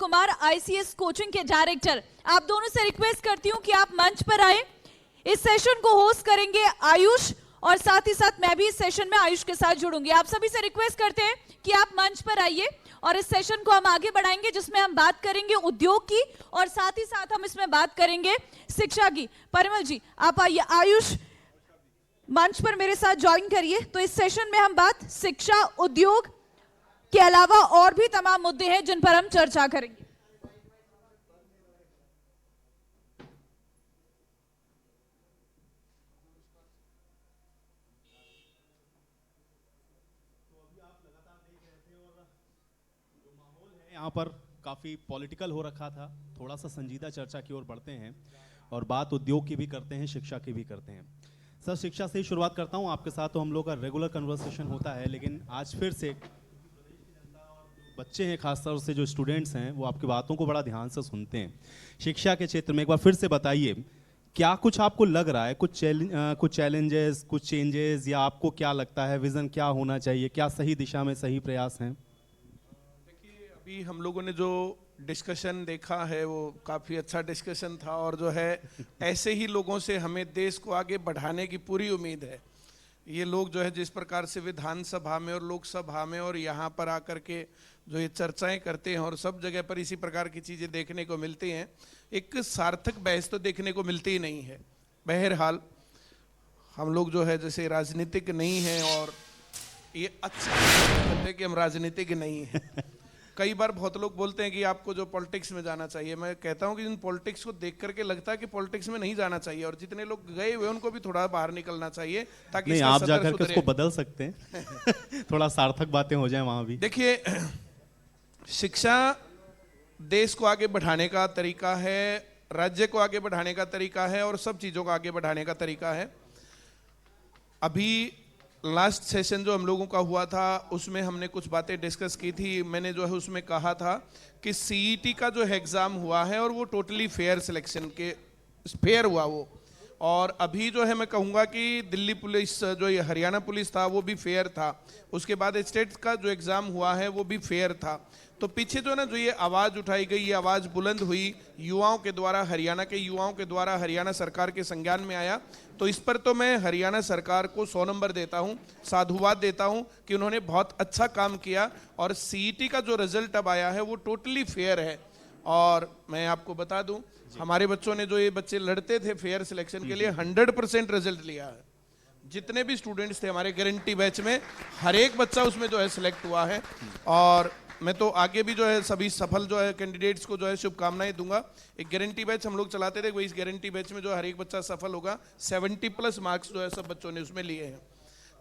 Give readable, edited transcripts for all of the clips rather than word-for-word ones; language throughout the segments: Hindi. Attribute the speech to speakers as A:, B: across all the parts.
A: कुमार आईसीएस कोचिंग के डायरेक्टर, आप दोनों से रिक्वेस्ट करती हूं कि आप मंच पर आए। इस सेशन को होस्ट करेंगे आयुष और साथ ही साथ मैं भी इस सेशन में आयुष के साथ जुड़ूंगी। आप सभी से रिक्वेस्ट करते हैं कि आप मंच पर आइए और इस सेशन को हम आगे बढ़ाएंगे, जिसमें हम बात करेंगे उद्योग की और साथ ही साथ हम इसमें बात करेंगे शिक्षा की। परिमल जी आप आइए, आयुष मंच पर मेरे साथ ज्वाइन करिए। तो इस सेशन में हम बात शिक्षा, उद्योग के अलावा और भी तमाम मुद्दे हैं जिन पर हम चर्चा करेंगे।
B: यहाँ पर काफ़ी पॉलिटिकल हो रखा था, थोड़ा सा संजीदा चर्चा की ओर बढ़ते हैं और बात उद्योग की भी करते हैं, शिक्षा की भी करते हैं। सर शिक्षा से ही शुरुआत करता हूँ, आपके साथ तो हम लोग का रेगुलर कन्वर्सेशन होता है, लेकिन आज फिर से बच्चे हैं, खासतौर से जो स्टूडेंट्स हैं वो आपकी बातों को बड़ा ध्यान से सुनते हैं। शिक्षा के क्षेत्र में एक बार फिर से बताइए, क्या कुछ आपको लग रहा है, कुछ चैलेंजेस, कुछ चेंजेस, या आपको क्या लगता है विज़न क्या होना चाहिए, क्या सही दिशा में सही प्रयास हैं?
C: अभी हम लोगों ने जो डिस्कशन देखा है वो काफ़ी अच्छा डिस्कशन था और जो है ऐसे ही लोगों से हमें देश को आगे बढ़ाने की पूरी उम्मीद है। ये लोग जो है जिस प्रकार से विधानसभा में और लोकसभा में और यहाँ पर आकर के जो ये चर्चाएं करते हैं और सब जगह पर इसी प्रकार की चीज़ें देखने को मिलती हैं, एक सार्थक बहस तो देखने को मिलती ही नहीं है। बहरहाल हम लोग जो है जैसे राजनीतिक नहीं हैं और ये अच्छा है कि हम राजनीतिक नहीं हैं। कई बार बहुत लोग बोलते हैं कि आपको जो पॉलिटिक्स में जाना चाहिए, मैं कहता हूं कि इन पॉलिटिक्स को देख करके लगता है कि पॉलिटिक्स में नहीं जाना चाहिए और जितने लोग गए हुए उनको भी थोड़ा बाहर निकलना चाहिए ताकि
B: नहीं, आप जाकर के उसको बदल सकते हैं थोड़ा सार्थक बातें हो जाए वहां भी।
C: देखिए, शिक्षा देश को आगे बढ़ाने का तरीका है, राज्य को आगे बढ़ाने का तरीका है और सब चीजों को आगे बढ़ाने का तरीका है। अभी लास्ट सेशन जो हम लोगों का हुआ था उसमें हमने कुछ बातें डिस्कस की थी। मैंने जो है उसमें कहा था कि सीईटी का जो एग्ज़ाम हुआ है और वो टोटली फेयर सिलेक्शन के फेयर हुआ वो, और अभी जो है मैं कहूँगा कि दिल्ली पुलिस जो ये हरियाणा पुलिस था वो भी फेयर था। उसके बाद स्टेट का जो एग्ज़ाम हुआ है वो भी फेयर था। तो पीछे जो ना जो ये आवाज़ उठाई गई, ये आवाज़ बुलंद हुई युवाओं के द्वारा, हरियाणा के युवाओं के द्वारा, हरियाणा सरकार के संज्ञान में आया। तो इस पर तो मैं हरियाणा सरकार को 100 नंबर देता हूँ, साधुवाद देता हूँ कि उन्होंने बहुत अच्छा काम किया और सीईटी का जो रिजल्ट अब आया है वो टोटली फेयर है। और मैं आपको बता दूं, हमारे बच्चों ने जो ये बच्चे लड़ते थे फेयर सिलेक्शन के लिए 100% रिजल्ट लिया है। जितने भी स्टूडेंट्स थे हमारे गारंटी बैच में, हर एक बच्चा उसमें जो है सिलेक्ट हुआ है। और मैं तो आगे भी जो है सभी सफल जो है कैंडिडेट्स को जो है शुभकामनाएं दूंगा। एक गारंटी बैच हम लोग चलाते थे, वो इस गारंटी बैच में जो हर एक बच्चा सफल होगा। 70+ मार्क्स जो है सब बच्चों ने उसमें लिए हैं।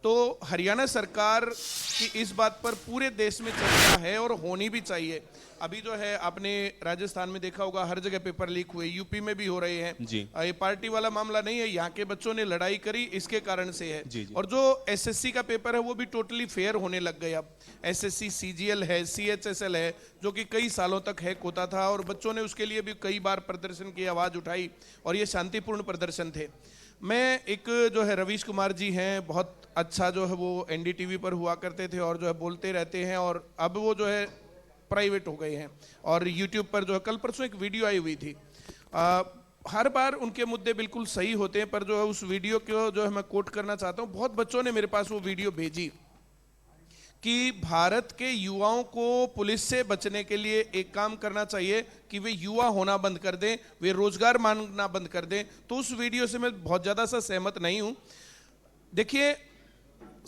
C: तो हरियाणा सरकार की इस बात पर पूरे देश में चर्चा है और होनी भी चाहिए। अभी जो है आपने राजस्थान में देखा होगा, हर जगह पेपर लीक हुए, यूपी में भी हो रहे हैं जी। ये पार्टी वाला मामला नहीं है, यहाँ के बच्चों ने लड़ाई करी इसके कारण से है जी। और जो एसएससी का पेपर है वो भी टोटली फेयर होने लग गए। अब एसएससी सीजीएल है, सीएचएसएल है, जो कि कई सालों तक हैक होता था और बच्चों ने उसके लिए भी कई बार प्रदर्शन की आवाज़ उठाई और ये शांतिपूर्ण प्रदर्शन थे। मैं एक जो है रवीश कुमार जी हैं, बहुत अच्छा जो है वो एनडीटीवी पर हुआ करते थे और जो है बोलते रहते हैं, और अब वो जो है प्राइवेट हो गए हैं और यूट्यूब पर जो है कल परसों एक वीडियो आई हुई थी। हर बार उनके मुद्दे बिल्कुल सही होते हैं, पर जो है उस वीडियो को जो है मैं कोट करना चाहता हूँ। बहुत बच्चों ने मेरे पास वो वीडियो भेजी कि भारत के युवाओं को पुलिस से बचने के लिए एक काम करना चाहिए कि वे युवा होना बंद कर दें, वे रोजगार मांगना बंद कर दें। तो उस वीडियो से मैं बहुत ज़्यादा सा सहमत नहीं हूँ। देखिए,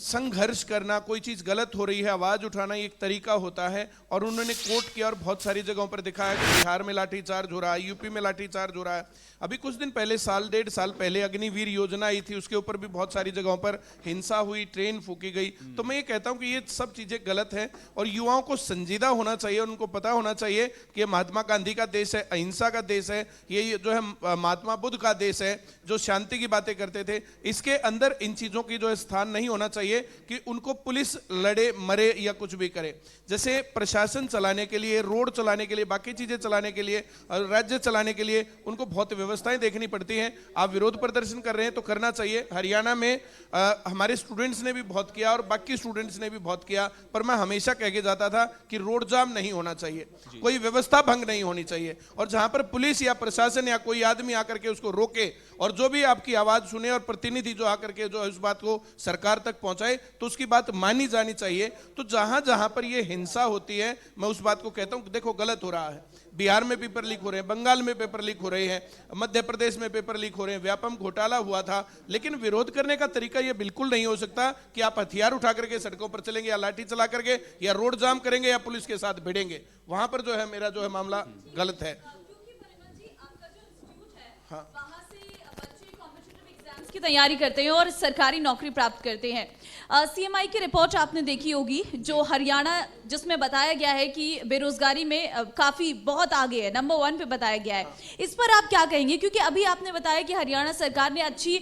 C: संघर्ष करना, कोई चीज़ गलत हो रही है आवाज़ उठाना, एक तरीका होता है। और उन्होंने कोट किया और बहुत सारी जगहों पर दिखाया कि बिहार में लाठीचार्ज हो रहा है, यूपी में लाठीचार्ज हो रहा है। अभी कुछ दिन पहले, 1.5 साल पहले अग्निवीर योजना आई थी, उसके ऊपर भी बहुत सारी जगहों पर हिंसा हुई, ट्रेन फूकी गई। तो मैं ये कहता हूँ कि ये सब चीज़ें गलत हैं और युवाओं को संजीदा होना चाहिए और उनको पता होना चाहिए कि ये महात्मा गांधी का देश है, अहिंसा का देश है, ये जो है महात्मा बुद्ध का देश है जो शांति की बातें करते थे। इसके अंदर इन चीज़ों की जो है स्थान नहीं होना चाहिए। चाहिए कि उनको पुलिस लड़े मरे या कुछ भी करे। जैसे प्रशासन चलाने के लिए, रोड चलाने के लिए, बाकी चीजें चलाने के लिए, राज्य चलाने के लिए उनको बहुत व्यवस्थाएं देखनी पड़ती हैं। आप विरोध प्रदर्शन कर रहे हैं तो करना चाहिए। हरियाणा में हमारे स्टूडेंट्स ने भी बहुत किया और बाकी स्टूडेंट्स ने भी बहुत किया, पर मैं हमेशा कह के जाता था कि रोड जाम नहीं होना चाहिए, कोई व्यवस्था भंग नहीं होनी चाहिए, और जहां पर पुलिस या प्रशासन या कोई आदमी आकर के उसको रोके और जो भी आपकी आवाज सुने और प्रतिनिधि जो आकर के जो इस बात को सरकार तक पहुंचाए तो उसकी बात मानी जानी चाहिए। तो जहां जहां पर ये हिंसा होती है मैं उस बात को कहता हूं कि देखो गलत हो रहा है। बिहार में पेपर लीक हो रहे हैं, बंगाल में पेपर लीक हो रहे हैं, मध्य प्रदेश में पेपर लीक हो रहे हैं, व्यापम घोटाला हुआ था। लेकिन विरोध करने का तरीका यह बिल्कुल नहीं हो सकता कि आप हथियार उठा करके सड़कों पर चलेंगे या लाठी चला करके या रोड जाम करेंगे या पुलिस के साथ भिड़ेंगे। वहां पर जो है मेरा जो है मामला गलत है।
A: हाँ। वहाँ से बच्चे कॉम्पिटिटिव एग्जाम्स की तैयारी करते हैं और सरकारी नौकरी प्राप्त करते हैं। सीएमआई की रिपोर्ट आपने देखी होगी जो हरियाणा, जिसमें बताया गया है कि बेरोजगारी में काफी बहुत आगे है, नंबर 1 पे बताया गया है। इस पर आप क्या कहेंगे, क्योंकि अभी आपने बताया कि हरियाणा सरकार ने अच्छी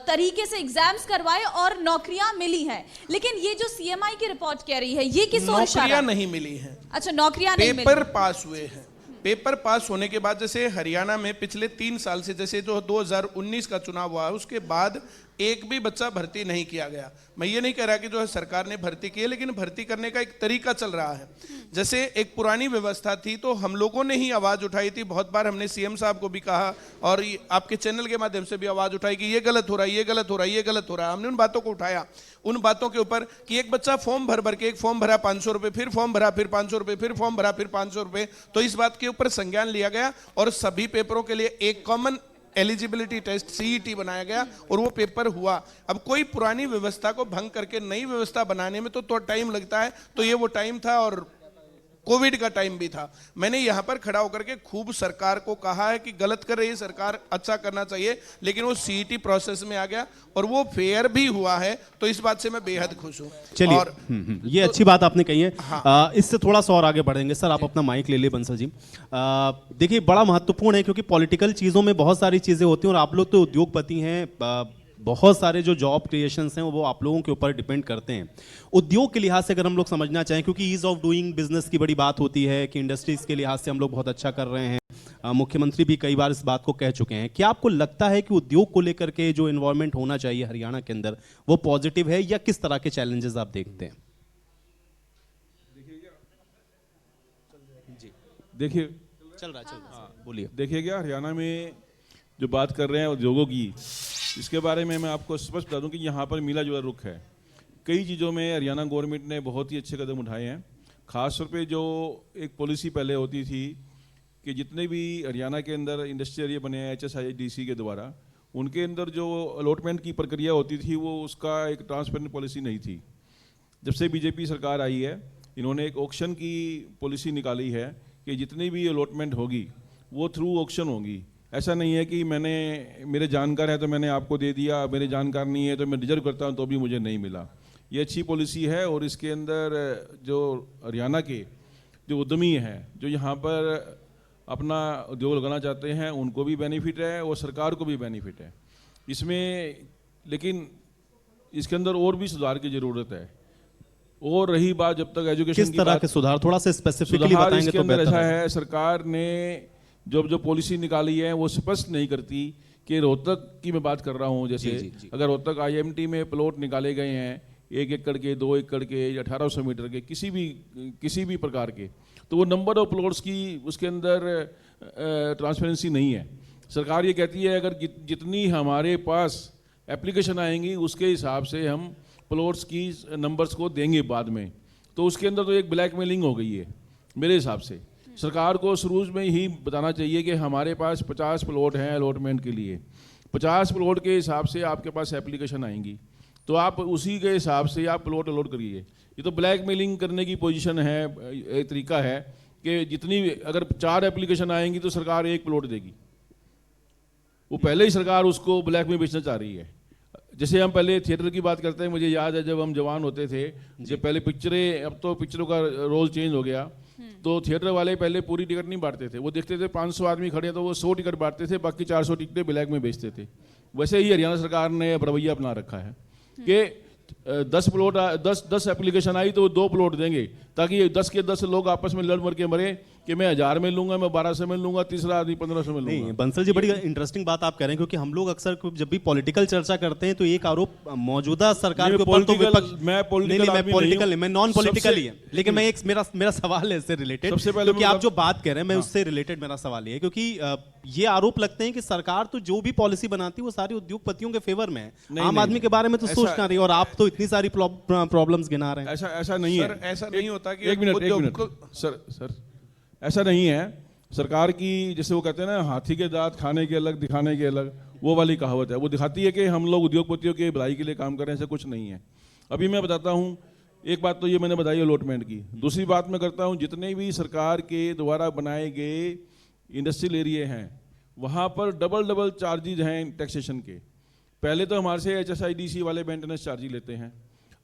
A: तरीके से एग्जाम्स करवाए और नौकरियां मिली हैं, लेकिन ये जो सीएमआई की रिपोर्ट कह रही है ये किस ओर इशारा?
C: नौकरियां नहीं मिली हैं।
A: अच्छा, नौकरियां नहीं मिली,
C: पेपर पास हुए हैं। पेपर पास होने के बाद जैसे हरियाणा में पिछले 3 साल से, जैसे जो 2019 का चुनाव हुआ है उसके बाद एक भी बच्चा भर्ती नहीं किया गया। मैं ये नहीं कह रहा कि जो है सरकार ने भर्ती की है, लेकिन भर्ती करने का एक तरीका चल रहा है। जैसे एक पुरानी व्यवस्था थी तो हम लोगों ने ही आवाज उठाई थी, बहुत बार हमने सीएम साहब को भी कहा और आपके चैनल के माध्यम से भी आवाज उठाई कि ये गलत हो रहा है, ये गलत हो रहा है, ये गलत हो रहा है। हमने उन बातों को उठाया, उन बातों के ऊपर कि एक बच्चा फॉर्म भर के, एक फॉर्म भरा 500 रुपए, फिर फॉर्म भरा फिर 500 रुपए, फिर फॉर्म भरा फिर 500 रुपए। तो इस बात के ऊपर संज्ञान लिया गया और सभी पेपरों के लिए एक कॉमन एलिजिबिलिटी टेस्ट सीईटी बनाया गया और वो पेपर हुआ। अब कोई पुरानी व्यवस्था को भंग करके नई व्यवस्था बनाने में तो टाइम लगता है, तो ये वो टाइम था और कोविड का टाइम भी था। मैंने यहां पर खड़ा होकर के खूब सरकार को कहा है कि गलत कर रही है सरकार, अच्छा करना चाहिए, लेकिन वो सीईटी प्रोसेस में आ गया और वो फेयर भी हुआ है, तो इस बात से मैं बेहद खुश हूं।
B: चलिए,
C: और
B: ये अच्छी बात आपने कही है।
C: हाँ।
B: इससे थोड़ा सा और आगे बढ़ेंगे। सर आप अपना माइक ले लिए बंसल जी। देखिए बड़ा महत्वपूर्ण है क्योंकि पॉलिटिकल चीजों में बहुत सारी चीजें होती हैं और आप लोग तो उद्योगपति हैं, बहुत सारे जो जॉब क्रिएशंस हैं वो आप लोगों के ऊपर डिपेंड करते हैं। उद्योग के लिहाज से अगर हम लोग समझना चाहें, क्योंकि ईज ऑफ डूइंग बिजनेस की बड़ी बात होती है कि इंडस्ट्रीज के लिहाज से हम लोग बहुत अच्छा कर रहे हैं, मुख्यमंत्री भी कई बार इस बात को कह चुके हैं। क्या आपको लगता है कि उद्योग को लेकर के जो इन्वॉल्वमेंट होना चाहिए हरियाणा के अंदर वो पॉजिटिव है या किस तरह के चैलेंजेस आप देखते हैं?
D: देखिए
B: चल रहा है, बोलिए।
D: देखिए क्या हरियाणा में जो बात कर रहे हैं उद्योगों की, इसके बारे में मैं आपको स्पष्ट बता दूं कि यहाँ पर मिला जुला रुख है। कई चीज़ों में हरियाणा गवर्नमेंट ने बहुत ही अच्छे कदम उठाए हैं। खास तौर पे जो एक पॉलिसी पहले होती थी कि जितने भी हरियाणा के अंदर इंडस्ट्रियल एरिया बने हैं HSIDC के द्वारा, उनके अंदर जो अलॉटमेंट की प्रक्रिया होती थी वो उसका एक ट्रांसपेरेंट पॉलिसी नहीं थी। जब से बीजेपी सरकार आई है इन्होंने एक ऑक्शन की पॉलिसी निकाली है कि जितनी भी अलॉटमेंट होगी वो थ्रू ऑक्शन होगी। ऐसा नहीं है कि मेरे जानकार है तो मैंने आपको दे दिया, मेरे जानकार नहीं है तो मैं रिजर्व करता हूँ तो भी मुझे नहीं मिला। ये अच्छी पॉलिसी है और इसके अंदर जो हरियाणा के जो उद्यमी हैं जो यहाँ पर अपना उद्योग लगाना चाहते हैं उनको भी बेनिफिट है और सरकार को भी बेनिफिट है इसमें। लेकिन इसके अंदर और भी सुधार की ज़रूरत है। और रही बात जब तक एजुकेशन
B: किस तरह के सुधार, थोड़ा सा स्पेसिफिकली बताएंगे
D: इसके
B: तो
D: अंदर
B: बेहतर
D: ऐसा
B: है।
D: है, सरकार ने जो पॉलिसी निकाली है वो स्पष्ट नहीं करती कि रोहतक की मैं बात कर रहा हूँ, जैसे
B: जी।
D: अगर रोहतक IMT में प्लॉट निकाले गए हैं 1 एकड़ के, 2 एकड़ के, 1800 मीटर के, किसी भी प्रकार के, तो वो नंबर ऑफ प्लॉट्स की उसके अंदर ट्रांसपेरेंसी नहीं है। सरकार ये कहती है अगर जितनी हमारे पास एप्लीकेशन आएंगी उसके हिसाब से हम प्लॉट्स की नंबर्स को देंगे बाद में, तो उसके अंदर तो एक ब्लैकमेलिंग हो गई है मेरे हिसाब से। सरकार को शुरू में ही बताना चाहिए कि हमारे पास 50 प्लॉट हैं अलॉटमेंट के लिए, 50 प्लॉट के हिसाब से आपके पास एप्लीकेशन आएंगी तो आप उसी के हिसाब से आप प्लॉट अलॉट करिए। ये तो ब्लैकमेलिंग करने की पोजीशन है, एक तरीका है कि जितनी अगर 4 एप्लीकेशन आएंगी तो सरकार 1 प्लॉट देगी। वो पहले ही सरकार उसको ब्लैक में बेचना चाह रही है। जैसे हम पहले थिएटर की बात करते हैं, मुझे याद है जब हम जवान होते थे, जब पहले पिक्चरें, अब तो पिक्चरों का रोल चेंज हो गया, तो थिएटर वाले पहले पूरी टिकट नहीं बांटते थे। वो देखते थे 500 आदमी खड़े हैं तो वो 100 टिकट बांटते थे, बाकी 400 टिकटें ब्लैक में बेचते थे। वैसे ही हरियाणा सरकार ने रवैया अपना रखा है कि 10 एप्लीकेशन आई तो 2 प्लॉट देंगे, ताकि 10 के 10 लोग आपस में लड़ मर के मरे कि मैं 1000 में लूंगा, मैं 1200 में लूंगा, तीसरा आदमी 1500 में लूंगा।
B: नहीं बंसल जी, बड़ी इंटरेस्टिंग बात आप कह रहे हैं, क्योंकि हम लोग अक्सर जब भी पॉलिटिकल चर्चा करते हैं तो एक आरोप मौजूदा सरकार के ऊपर तो विपक्ष,
D: मैं पॉलिटिकल
B: मैं नॉन पॉलिटिकल ही है, लेकिन मैं एक मेरा सवाल है इससे रिलेटेड,
D: सबसे पहले
B: क्योंकि आप जो बात कह रहे हैं मैं उससे रिलेटेड मेरा सवाल ये है, क्योंकि ये आरोप लगते हैं कि सरकार तो जो भी पॉलिसी बनाती है वो सारी उद्योगपतियों के फेवर में है, आम आदमी के बारे में तो सोच ना रही, और आप तो इतनी सारी प्रॉब्लम्स गिना रहे हैं।
D: ऐसा नहीं है,
C: ऐसा नहीं होता कि
D: एक मिनट सर, ऐसा नहीं है। सरकार की, जैसे वो कहते हैं ना, हाथी के दांत खाने के अलग दिखाने के अलग, वो वाली कहावत है, वो दिखाती है कि हम लोग उद्योगपतियों की भलाई के लिए काम कर रहे हैं, ऐसा कुछ नहीं है। अभी मैं बताता हूँ, एक बात तो ये मैंने बताई अलॉटमेंट की, दूसरी बात मैं करता हूँ, जितने भी सरकार के द्वारा बनाए गए इंडस्ट्रियल एरिया हैं वहाँ पर डबल चार्जेज हैं टैक्सेशन के। पहले तो हमारे से HSIDC वाले मेंटेनेंस चार्जेज लेते हैं,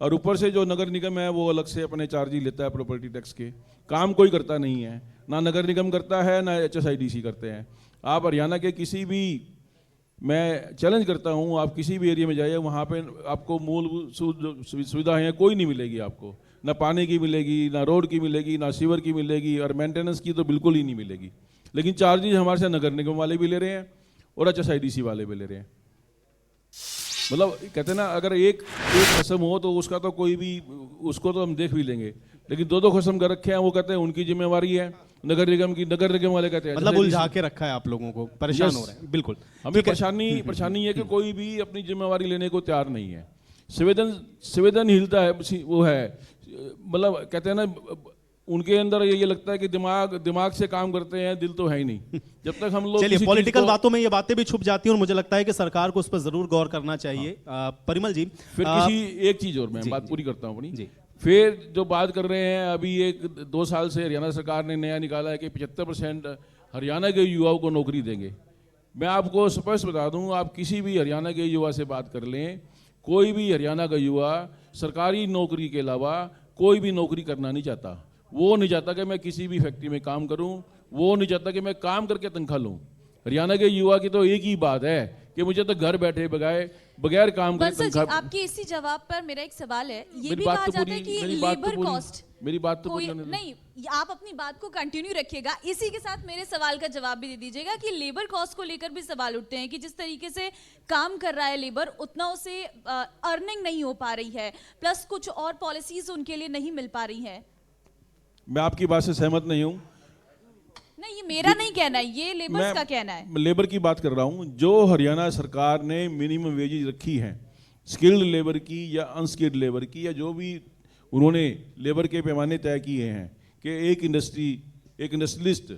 D: और ऊपर से जो नगर निगम है वो अलग से अपने चार्जेज लेता है प्रॉपर्टी टैक्स के। काम कोई करता नहीं है, ना नगर निगम करता है ना HSIDC करते हैं। आप हरियाणा के किसी भी, मैं चैलेंज करता हूँ, आप किसी भी एरिया में जाइए, वहाँ पे आपको मूलभूत सुविधाएं कोई नहीं मिलेगी आपको, ना पानी की मिलेगी, ना रोड की मिलेगी, ना सीवर की मिलेगी, और मेंटेनेंस की तो बिल्कुल ही नहीं मिलेगी। लेकिन चार्जेज हमारे से नगर निगम वाले भी ले रहे हैं और HSIDC वाले भी ले रहे हैं। मतलब कहते हैं ना, अगर एक खसम हो तो उसका तो कोई भी, उसको तो हम देख भी लेंगे, लेकिन 2 खसम कर रखे हैं, वो कहते हैं उनकी जिम्मेवारी है नगर निगम की, नगर निगम वाले कहते हैं
B: मतलब उलझा के रखा है आप लोगों को, परेशान हो रहे हैं। बिल्कुल,
D: हमें परेशानी है कि कोई भी अपनी जिम्मेवारी लेने को तैयार नहीं है, संवेदनहीनता है, वो है, मतलब कहते हैं ना, उनके अंदर ये लगता है कि दिमाग से काम करते हैं, दिल तो है ही नहीं। जब तक हम लोग
B: चलिए, पॉलिटिकल बातों में ये बातें भी छुप जाती हैं, और मुझे लगता है कि सरकार को उस पर जरूर गौर करना चाहिए। परिमल जी,
D: फिर किसी एक चीज और मैं बात पूरी करता हूँ अपनी। फिर जो बात कर रहे हैं, अभी 1-2 साल से हरियाणा सरकार ने नया निकाला है कि 75% हरियाणा के युवाओं को नौकरी देंगे। मैं आपको स्पष्ट बता दूं, आप किसी भी हरियाणा के युवा से बात कर लें, कोई भी हरियाणा का युवा सरकारी नौकरी के अलावा कोई भी नौकरी करना नहीं चाहता। वो नहीं चाहता कि मैं किसी भी फैक्ट्री में काम करूं, वो नहीं चाहता कि मैं काम करके तनख्वाह लूं। हरियाणा के युवा की तो एक ही बात है कि मुझे तो घर बैठे बगैर काम करे तनख्वाह।
A: आपके इसी जवाब पर मेरा एक सवाल है, ये
D: मेरी
A: भी
D: बात
A: कहा
D: तो
A: जाता है
D: पूरी-
A: कि
D: मेरी बात तो
A: लेबर
D: पूरी-
A: कॉस्ट,
D: मेरी बात तो
A: कोई
D: पूरी
A: नहीं, आप अपनी बात को कंटिन्यू रखिएगा, इसी के साथ मेरे सवाल का जवाब भी दे दीजिएगा कि लेबर कॉस्ट को लेकर भी सवाल उठते हैं कि जिस तरीके से काम कर रहा है लेबर, उतना उसे अर्निंग नहीं हो पा रही है, प्लस कुछ और पॉलिसीज उनके लिए नहीं मिल पा रही है।
D: मैं आपकी बात से सहमत नहीं हूं।
A: नहीं, ये मेरा नहीं कहना है, ये लेबर्स का कहना है।
D: लेबर की बात कर रहा हूं। जो हरियाणा सरकार ने मिनिमम वेजेज रखी हैं, स्किल्ड लेबर की या अनस्किल्ड लेबर की, या जो भी उन्होंने लेबर के पैमाने तय किए हैं कि एक इंडस्ट्रियलिस्ट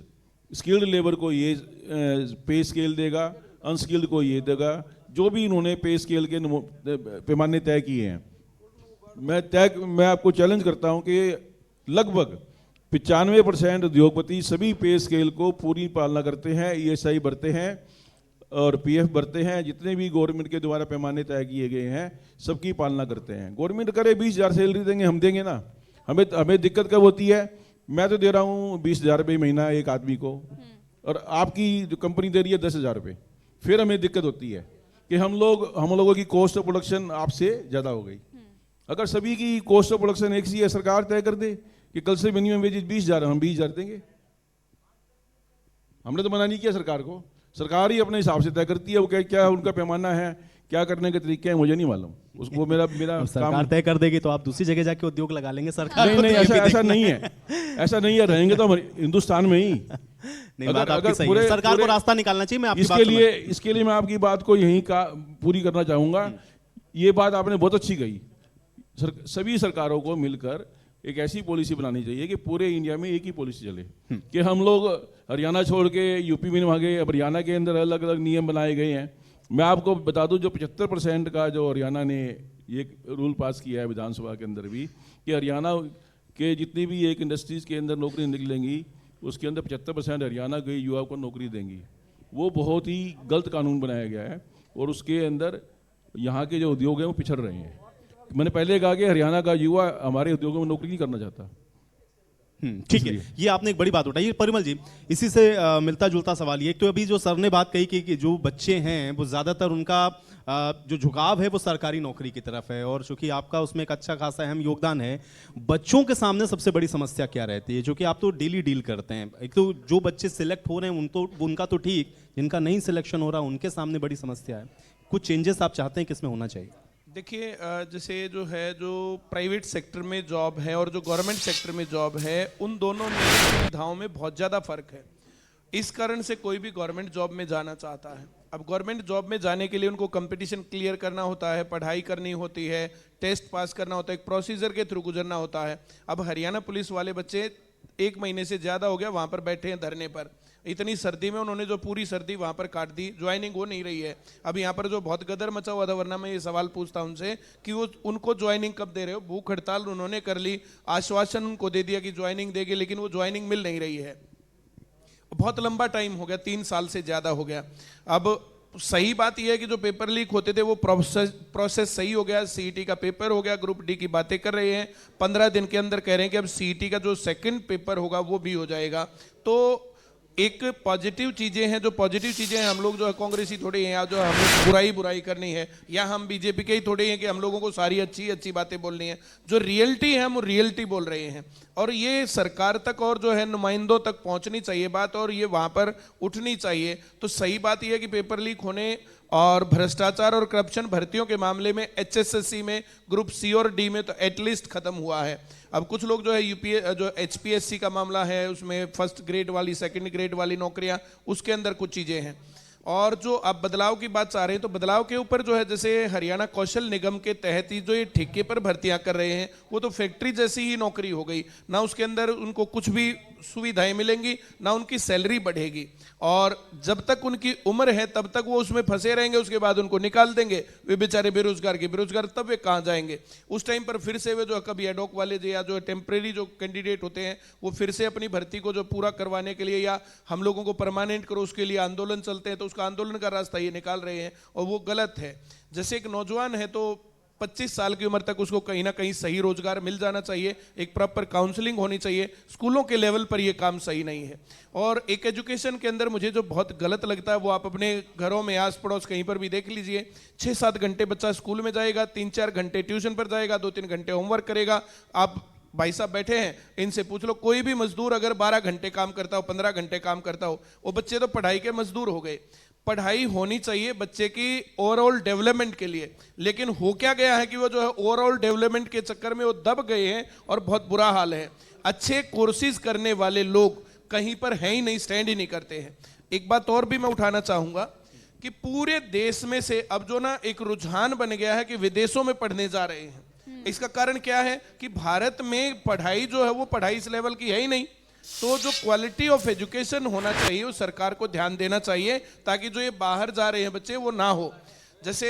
D: स्किल्ड लेबर को ये पे स्केल देगा, अनस्किल्ड को ये देगा, जो भी इन्होंने पे स्केल के पैमाने तय किए हैं, मैं आपको चैलेंज करता हूं कि लगभग 95% उद्योगपति सभी पे स्केल को पूरी पालना करते हैं, ESI भरते हैं और PF भरते हैं, जितने भी गवर्नमेंट के द्वारा पैमाने तय किए गए हैं सबकी पालना करते हैं। गवर्नमेंट करे 20,000 सैलरी देंगे, हम देंगे ना, हमें दिक्कत कब होती है? मैं तो दे रहा हूँ 20,000 रुपये महीना एक आदमी को, और आपकी जो कंपनी दे रही है 10,000 रुपये, फिर हमें दिक्कत होती है कि हम लोगों की कॉस्ट ऑफ प्रोडक्शन आपसे ज़्यादा हो गई। अगर सभी की कॉस्ट ऑफ प्रोडक्शन एक सी है, सरकार तय कर दे कि कल से मिनिमम वेजेज 20,000, हम 20,000 देंगे। हमने तो मना नहीं किया सरकार को, सरकार ही अपने हिसाब से तय करती है। वो क्या उनका पैमाना है, क्या करने के तरीके हैं, मुझे नहीं मालूम। उसको मेरा
B: सरकार तय कर देगी तो आप दूसरी जगह जाके उद्योग लगा लेंगे। सरकार
D: नहीं, ऐसा नहीं है, ऐसा नहीं है। रहेंगे तो हिंदुस्तान में ही।
B: नहीं, बात आपकी सही है, सरकार को रास्ता निकालना चाहिए। मैं आपकी
D: इसके लिए मैं आपकी बात को यहीं पूरी करना चाहूंगा। ये बात आपने बहुत अच्छी कही। सभी सरकारों को मिलकर एक ऐसी पॉलिसी बनानी चाहिए कि पूरे इंडिया में एक ही पॉलिसी चले, कि हम लोग हरियाणा छोड़ के यूपी में भागे। अब हरियाणा के अंदर अलग अलग नियम बनाए गए हैं। मैं आपको बता दूं, जो 75% का जो हरियाणा ने ये रूल पास किया है विधानसभा के अंदर भी, कि हरियाणा के जितनी भी एक इंडस्ट्रीज के अंदर नौकरी निकलेंगी, उसके अंदर 75% हरियाणा के युवाओं को नौकरी देंगी। वो बहुत ही गलत कानून बनाया गया है, और उसके अंदर यहाँ के जो उद्योग हैं वो पिछड़ रहे हैं। मैंने पहले कहा कि हरियाणा का युवा हमारे उद्योगों में नौकरी नहीं करना चाहता।
B: ठीक है, ये आपने एक बड़ी बात उठाई। परिमल जी, इसी से मिलता जुलता सवाल ये, तो अभी जो सर ने बात कही कि जो बच्चे हैं वो ज्यादातर उनका जो झुकाव है वो सरकारी नौकरी की तरफ है, और चूंकि आपका उसमें एक अच्छा खासा अहम योगदान है, बच्चों के सामने सबसे बड़ी समस्या क्या रहती है, जो कि आप तो डेली डील करते हैं? एक तो जो बच्चे सिलेक्ट हो रहे हैं उनका तो ठीक, जिनका नहीं सिलेक्शन हो रहा उनके सामने बड़ी समस्या है। कुछ चेंजेस आप चाहते हैं किसमें होना चाहिए?
C: देखिए, जैसे जो है, जो प्राइवेट सेक्टर में जॉब है और जो गवर्नमेंट सेक्टर में जॉब है, उन दोनों में सुविधाओं में बहुत ज़्यादा फर्क है। इस कारण से कोई भी गवर्नमेंट जॉब में जाना चाहता है। अब गवर्नमेंट जॉब में जाने के लिए उनको कंपटीशन क्लियर करना होता है, पढ़ाई करनी होती है, टेस्ट पास करना होता है, एक प्रोसीजर के थ्रू गुजरना होता है। अब हरियाणा पुलिस वाले बच्चे 1 महीने से ज़्यादा हो गया वहाँ पर बैठे हैं धरने पर। इतनी सर्दी में उन्होंने जो पूरी सर्दी वहाँ पर काट दी, ज्वाइनिंग हो नहीं रही है। अब यहाँ पर जो बहुत गदर मचा हुआ था, वरना मैं ये सवाल पूछता उनसे कि वो उनको ज्वाइनिंग कब दे रहे हो? भूख हड़ताल उन्होंने कर ली, आश्वासन उनको दे दिया कि ज्वाइनिंग देंगे, लेकिन वो ज्वाइनिंग मिल नहीं रही है। बहुत लंबा टाइम हो गया, 3 साल से ज़्यादा हो गया। अब सही बात यह है कि जो पेपर लीक होते थे वो प्रोसेस सही हो गया, सीईटी का पेपर हो गया, ग्रुप डी की बातें कर रहे हैं, 15 दिन के अंदर कह रहे हैं कि अब सीईटी का जो सेकंड पेपर होगा वो भी हो जाएगा। तो एक पॉजिटिव चीजें हैं, जो पॉजिटिव चीजें हैं, हम लोग जो है कांग्रेसी थोड़े हैं, या जो हमें बुराई करनी है, या हम बीजेपी के ही थोड़े हैं कि हम लोगों को सारी अच्छी अच्छी बातें बोलनी है। जो रियलिटी है हम रियलिटी बोल रहे हैं, और ये सरकार तक और जो है नुमाइंदों तक पहुंचनी चाहिए बात, और ये वहां पर उठनी चाहिए। तो सही बात यह है कि पेपर लीक होने और भ्रष्टाचार और करप्शन भर्तियों के मामले में एचएसएससी में ग्रुप सी और डी में तो एटलीस्ट खत्म हुआ है। अब कुछ लोग जो है यूपीए जो एचपीएससी का मामला है उसमें फर्स्ट ग्रेड वाली, सेकंड ग्रेड वाली नौकरियां, उसके अंदर कुछ चीजें हैं। और जो आप बदलाव की बात चाह रहे हैं, तो बदलाव के ऊपर जो है, जैसे हरियाणा कौशल निगम के तहत ही जो ये ठेके पर भर्तियां कर रहे हैं, वो तो फैक्ट्री जैसी ही नौकरी हो गई ना। उसके अंदर उनको कुछ भी सुविधाएं मिलेंगी ना, उनकी सैलरी बढ़ेगी, और जब तक उनकी उम्र है तब तक वो उसमें फंसे रहेंगे। उसके बाद उनको निकाल देंगे, वे बेचारे बेरोजगार के बेरोजगार, तब वे कहाँ जाएंगे? उस टाइम पर फिर से वे जो कभी एडॉक वाले या जो टेम्परेरी जो कैंडिडेट होते हैं, वो फिर से अपनी भर्ती को जो पूरा करवाने के लिए, या हम लोगों को परमानेंट करो उसके लिए आंदोलन चलते हैं, तो उसका आंदोलन का रास्ता ये निकाल रहे हैं, और वो गलत है। जैसे एक नौजवान है तो 25 साल की उम्र तक उसको कहीं ना कहीं सही रोजगार मिल जाना चाहिए, एक प्रॉपर काउंसलिंग होनी चाहिए। स्कूलों के लेवल पर यह काम सही नहीं है। और एक एजुकेशन के अंदर मुझे जो बहुत गलत लगता है, वो आप अपने घरों में आस पड़ोस कहीं पर भी देख लीजिए, 6-7 घंटे बच्चा स्कूल में जाएगा, 3-4 घंटे ट्यूशन पर जाएगा, 2-3 घंटे होमवर्क करेगा। आप भाई साहब बैठे हैं, इनसे पूछ लो, कोई भी मजदूर अगर 12 घंटे काम करता हो, 15 घंटे काम करता हो, वो बच्चे तो पढ़ाई के मजदूर हो गए। पढ़ाई होनी चाहिए बच्चे की ओवरऑल डेवलपमेंट के लिए, लेकिन हो क्या गया है कि वो जो है ओवरऑल डेवलपमेंट के चक्कर में वो दब गए हैं, और बहुत बुरा हाल है। अच्छे कोर्सेज करने वाले लोग कहीं पर हैं ही नहीं, स्टैंड ही नहीं करते हैं। एक बात और भी मैं उठाना चाहूंगा कि पूरे देश में से अब जो ना एक रुझान बन गया है कि विदेशों में पढ़ने जा रहे हैं। इसका कारण क्या है कि भारत में पढ़ाई जो है वो पढ़ाई इस लेवल की है ही नहीं। तो जो क्वालिटी ऑफ एजुकेशन होना चाहिए वो सरकार को ध्यान देना चाहिए, ताकि जो ये बाहर जा रहे हैं बच्चे वो ना हो। जैसे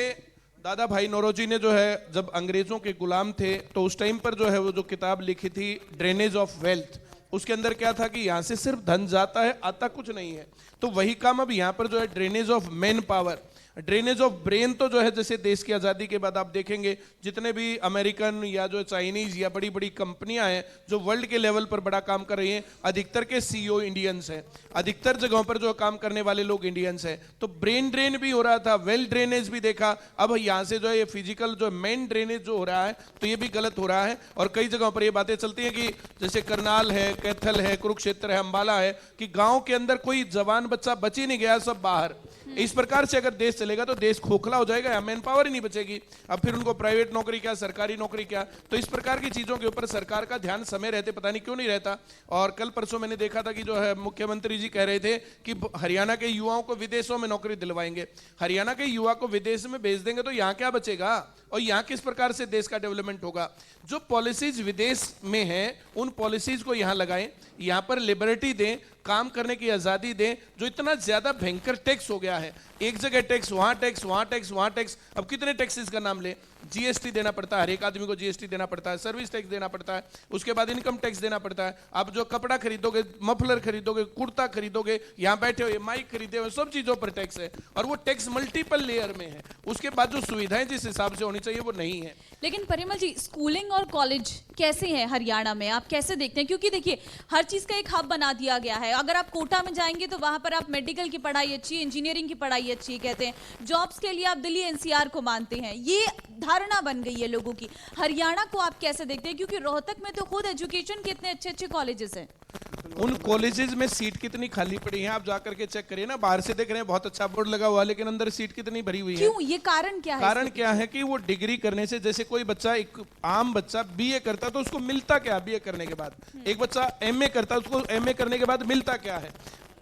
C: दादा भाई नौरोजी ने जो है जब अंग्रेजों के गुलाम थे, तो उस टाइम पर जो है वो जो किताब लिखी थी ड्रेनेज ऑफ वेल्थ, उसके अंदर क्या था कि यहाँ से सिर्फ धन जाता है, आता कुछ नहीं है। तो वही काम अब यहाँ पर जो है drainage of man power, drainage of brain, तो जो है जैसे देश की आज़ादी के बाद आप देखेंगे जितने भी अमेरिकन या जो चाइनीज या बड़ी बड़ी कंपनियां हैं जो वर्ल्ड के लेवल पर बड़ा काम कर रही हैं, अधिकतर के सीईओ इंडियंस हैं, अधिकतर जगहों पर जो काम करने वाले लोग इंडियंस हैं। तो ब्रेन ड्रेन भी हो रहा था, वेल ड्रेनेज भी देखा। अब यहाँ से जो है ये फिजिकल जो मेन ड्रेनेज जो हो रहा है, तो ये भी गलत हो रहा है। और कई जगहों पर ये बातें चलती हैं कि जैसे करनाल है, कैथल है, कुरुक्षेत्र है, अंबाला है, कि गाँव के अंदर कोई जवान बच्चा बच ही नहीं गया, सब बाहर। इस प्रकार से अगर देश चलेगा तो देश खोखला हो जाएगा, या मैन पावर ही नहीं बचेगी। अब फिर उनको प्राइवेट नौकरी क्या, सरकारी नौकरी क्या। तो इस प्रकार की चीजों के ऊपर सरकार का ध्यान समय रहते पता नहीं क्यों नहीं रहता। और कल परसों मैंने देखा था कि जो है मुख्यमंत्री जी कह रहे थे कि हरियाणा के युवाओं को विदेशों में नौकरी दिलवाएंगे। हरियाणा के युवा को विदेश में भेज देंगे तो यहाँ क्या बचेगा, और यहाँ किस प्रकार से देश का डेवलपमेंट होगा। जो पॉलिसीज विदेश में हैं उन पॉलिसीज को यहाँ लगाएं, यहाँ पर लिबर्टी दें, काम करने की आजादी दें। जो इतना ज्यादा भयंकर टैक्स हो गया है, एक जगह टैक्स, वहां टैक्स, वहां टैक्स, वहां टैक्स। अब कितने टैक्सेस का नाम ले। जीएसटी देना पड़ता है, हर एक आदमी को जीएसटी देना पड़ता है, सर्विस टैक्स देना पड़ता है, उसके बाद इनकम टैक्स देना पड़ता है। आप जो कपड़ा खरीदोगे, मफलर खरीदोगे, कुर्ता खरीदोगे, यहाँ बैठे हुए माइक खरीदे हुए, सब चीजों पर टैक्स है, और वो टैक्स मल्टीपल लेयर में है। उसके बाद जो सुविधाएं जिस हिसाब से होनी चाहिए वो नहीं है।
A: लेकिन परिमल जी, स्कूलिंग और कॉलेज कैसे हैं हरियाणा में, आप कैसे देखते हैं? क्योंकि देखिए हर चीज का एक हब बना दिया गया है। अगर आप कोटा में जाएंगे तो वहां पर आप मेडिकल की पढ़ाई अच्छी है, इंजीनियरिंग की पढ़ाई अच्छी है कहते हैं, जॉब्स के लिए आप दिल्ली एनसीआर को मानते हैं, ये धारणा बन गई है लोगों की। हरियाणा को आप कैसे देखते हैं? क्योंकि रोहतक में तो खुद एजुकेशन के इतने अच्छे अच्छे कॉलेजेस हैं।
C: उन कॉलेजेस में सीट कितनी खाली पड़ी है, आप जाकर के चेक करिए ना। बाहर से देख रहे हैं बहुत अच्छा बोर्ड लगा हुआ, लेकिन अंदर सीट कितनी भरी हुई है।
A: क्यों? ये कारण क्या है?
C: कारण क्या है कि वो डिग्री करने से, जैसे कोई बच्चा, एक आम बच्चा बीए करता तो उसको मिलता क्या बीए करने के बाद? एक बच्चा एमए करता, उसको एमए करने के बाद मिलता क्या है?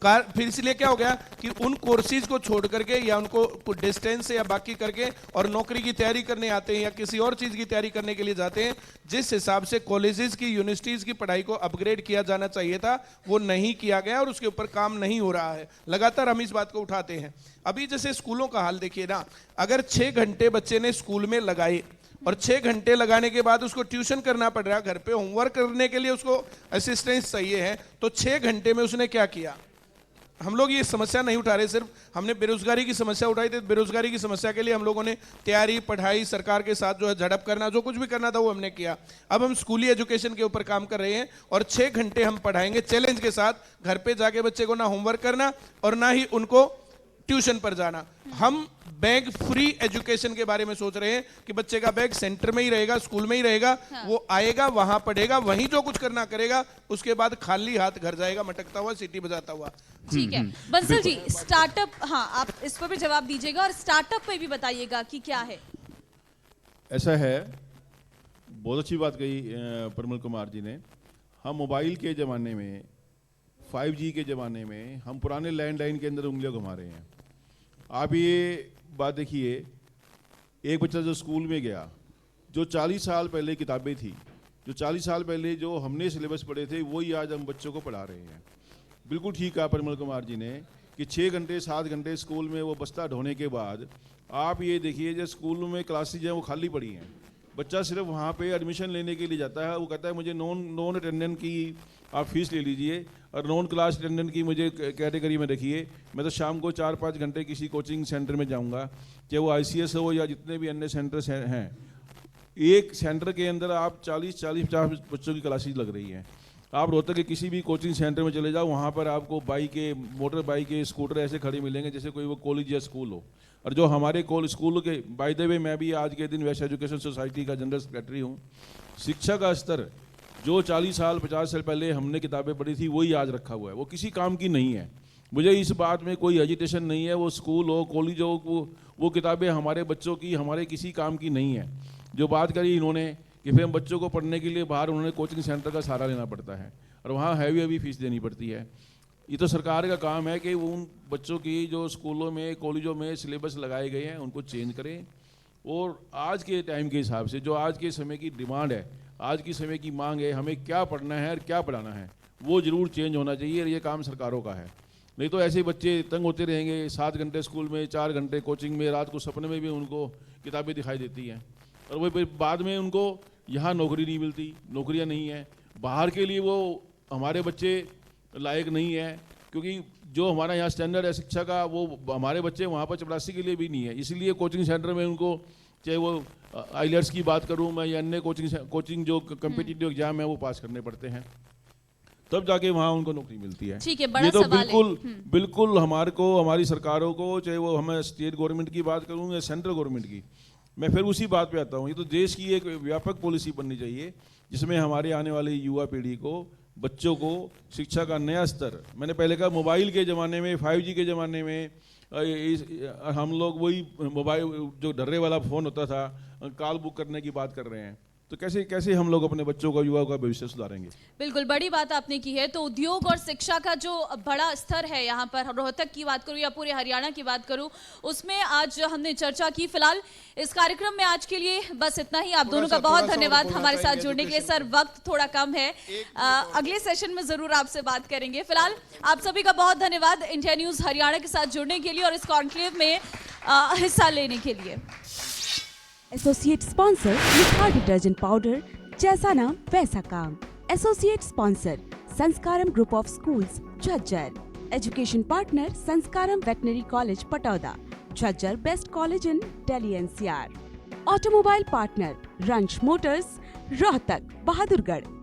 C: फिर इसलिए क्या हो गया कि उन कोर्सेज को छोड़ करके या उनको डिस्टेंस से या बाकी करके और नौकरी की तैयारी करने आते हैं या किसी और चीज की तैयारी करने के लिए जाते हैं। जिस हिसाब से कॉलेजेस की, यूनिवर्सिटीज की पढ़ाई को अपग्रेड किया जाना चाहिए था, वो नहीं किया गया और उसके ऊपर काम नहीं हो रहा है। लगातार हम इस बात को उठाते हैं। अभी जैसे स्कूलों का हाल देखिए ना, अगर 6 घंटे बच्चे ने स्कूल में लगाए और 6 घंटे लगाने के बाद उसको ट्यूशन करना पड़ रहा है, घर पे होमवर्क करने के लिए उसको असिस्टेंस चाहिए है, तो 6 घंटे में उसने क्या किया? हम लोग ये समस्या नहीं उठा रहे, सिर्फ हमने बेरोजगारी की समस्या उठाई थी। बेरोजगारी की समस्या के लिए हम लोगों ने तैयारी, पढ़ाई, सरकार के साथ जो है झड़प करना, जो कुछ भी करना था वो हमने किया। अब हम स्कूली एजुकेशन के ऊपर काम कर रहे हैं और 6 घंटे हम पढ़ाएंगे चैलेंज के साथ। घर पे जाके बच्चे को ना होमवर्क करना और ना ही उनको ट्यूशन पर जाना। हम बैग फ्री एजुकेशन के बारे में सोच रहे हैं कि बच्चे का बैग सेंटर में ही रहेगा, स्कूल में ही रहेगा। हाँ। वो आएगा, वहां पढ़ेगा, वहीं जो कुछ करना करेगा, उसके बाद खाली हाथ घर जाएगा, मटकता हुआ, सीटी बजाता हुआ।
A: ठीक है बंसल जी, स्टार्टअप, हाँ आप इस पर भी जवाब दीजिएगा और स्टार्टअप पे भी बताइएगा कि क्या है।
D: ऐसा है, बहुत अच्छी बात कही परिमल कुमार जी ने। हम मोबाइल के ज़माने में, 5G के ज़माने में, हम पुराने लैंडलाइन के अंदर उंगलियां घुमा रहे हैं। आप ये बात देखिए, एक बच्चा जो स्कूल में गया, जो 40 साल पहले किताबें थी, जो 40 साल पहले जो हमने सिलेबस पढ़े थे, वही आज हम बच्चों को पढ़ा रहे हैं। बिल्कुल ठीक कहा परिमल कुमार जी ने कि 6 घंटे 7 घंटे स्कूल में वो बस्ता ढोने के बाद आप ये देखिए, जो स्कूल में क्लासेज हैं वो खाली पड़ी हैं। बच्चा सिर्फ वहाँ पे एडमिशन लेने के लिए जाता है, वो कहता है मुझे नॉन अटेंडेंट की आप फीस ले लीजिए और नॉन क्लास अटेंडेंट की मुझे कैटेगरी में रखिए। मैं तो शाम को 4-5 घंटे किसी कोचिंग सेंटर में जाऊँगा, चाहे वो ICS हो या जितने भी अन्य सेंटर्स हैं। एक सेंटर के अंदर आप 40-50 बच्चों की क्लासेज लग रही हैं। आप रोहतक के किसी भी कोचिंग सेंटर में चले जाओ, वहाँ पर आपको बाइकें, मोटर बाइकें, स्कूटर ऐसे खड़े मिलेंगे जैसे कोई वो कॉलेज या स्कूल हो। और जो हमारे स्कूल के, बाय द वे मैं भी आज के दिन वैश्य एजुकेशन सोसाइटी का जनरल सेक्रेटरी हूँ। शिक्षा का स्तर जो 40 साल 50 साल पहले हमने किताबें पढ़ी थी वही आज रखा हुआ है, वो किसी काम की नहीं है। मुझे इस बात में कोई हेजिटेशन नहीं है, वो स्कूल हो, कॉलेज हो, वो किताबें हमारे बच्चों की, हमारे किसी काम की नहीं है। जो बात करी इन्होंने कि फिर हम बच्चों को पढ़ने के लिए बाहर उन्होंने कोचिंग सेंटर का सहारा लेना पड़ता है और वहाँ हैवी फीस देनी पड़ती है। ये तो सरकार का काम है कि उन बच्चों की जो स्कूलों में, कॉलेजों में सिलेबस लगाए गए हैं उनको चेंज करें और आज के टाइम के हिसाब से, जो आज के समय की डिमांड है, आज की समय की मांग है, हमें क्या पढ़ना है और क्या पढ़ाना है, वो ज़रूर चेंज होना चाहिए और ये काम सरकारों का है। नहीं तो ऐसे बच्चे तंग होते रहेंगे, 7 घंटे स्कूल में, 4 घंटे कोचिंग में, रात को सपने में भी उनको किताबें दिखाई देती हैं और वो फिर बाद में उनको यहाँ नौकरी नहीं मिलती, नौकरियाँ नहीं हैं। बाहर के लिए वो हमारे बच्चे लायक नहीं है, क्योंकि जो हमारा यहाँ स्टैंडर्ड है शिक्षा का, वो हमारे बच्चे वहाँ पर चपरासी के लिए भी नहीं है। इसलिए कोचिंग सेंटर में उनको, चाहे वो IELTS की बात करूँ मैं या अन्य कोचिंग जो कम्पिटिटिव एग्जाम है वो पास करने पड़ते हैं, तब जाके वहाँ उनको नौकरी मिलती है।
A: ठीक है, बड़ा
D: ये तो
A: सवाल
D: बिल्कुल हमारे को, हमारी सरकारों को, चाहे वो हमें स्टेट गवर्नमेंट की बात करूँ या सेंट्रल गवर्नमेंट की, मैं फिर उसी बात पे आता हूँ। ये तो देश की एक व्यापक पॉलिसी बननी चाहिए जिसमें हमारे आने वाली युवा पीढ़ी को, बच्चों को शिक्षा का नया स्तर, मैंने पहले कहा मोबाइल के ज़माने में, 5G के ज़माने में हम लोग वही मोबाइल जो डर्रे वाला फ़ोन होता था, कॉल बुक करने की बात कर रहे हैं। तो कैसे हम लोग अपने बच्चों का, युवाओं का भविष्य सुधारेंगे?
A: बिल्कुल बड़ी बात आपने की है। तो उद्योग और शिक्षा का जो बड़ा स्तर है, यहाँ पर रोहतक की बात करूँ या पूरे हरियाणा की बात करूँ, उसमें आज हमने चर्चा की। फिलहाल इस कार्यक्रम में आज के लिए बस इतना ही। आप दोनों का बहुत धन्यवाद हमारे साथ जुड़ने के लिए। सर वक्त थोड़ा कम है, अगले सेशन में जरूर आपसे बात करेंगे। फिलहाल आप सभी का बहुत धन्यवाद इंडिया न्यूज हरियाणा के साथ जुड़ने के लिए और इस कॉन्क्लेव में हिस्सा लेने के लिए।
E: Associate sponsor Nikhar detergent powder, जैसा नाम वैसा काम। Associate sponsor Sanskaram group of schools Jhajjar. Education partner Sanskaram veterinary college Patauda, Jhajjar best college in Delhi NCR। Automobile partner Ransh motors, Rohtak, Bahadurgarh.